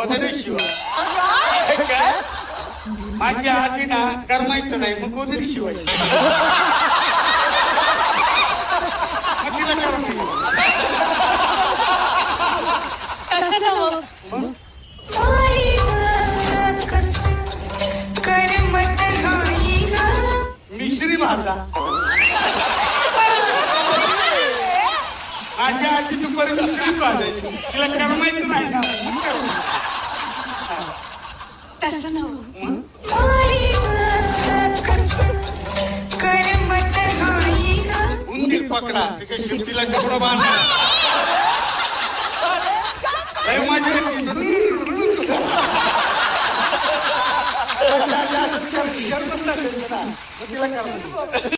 कोणतरी शिवाय काय माझी आजी ना करमायचं नाही मग कोणतरी शिवायचं मग तिला करमायचं तसं नव्हं. मिश्री भाषा माझी आजी दुपारी मिश्री भाजायची तिला करमायचं नाही ना मग करमायचं. तसं नव्हं. उंदीर पकडा तिच्या शिंपीला कपडा बांधा माझी तिला करमायचं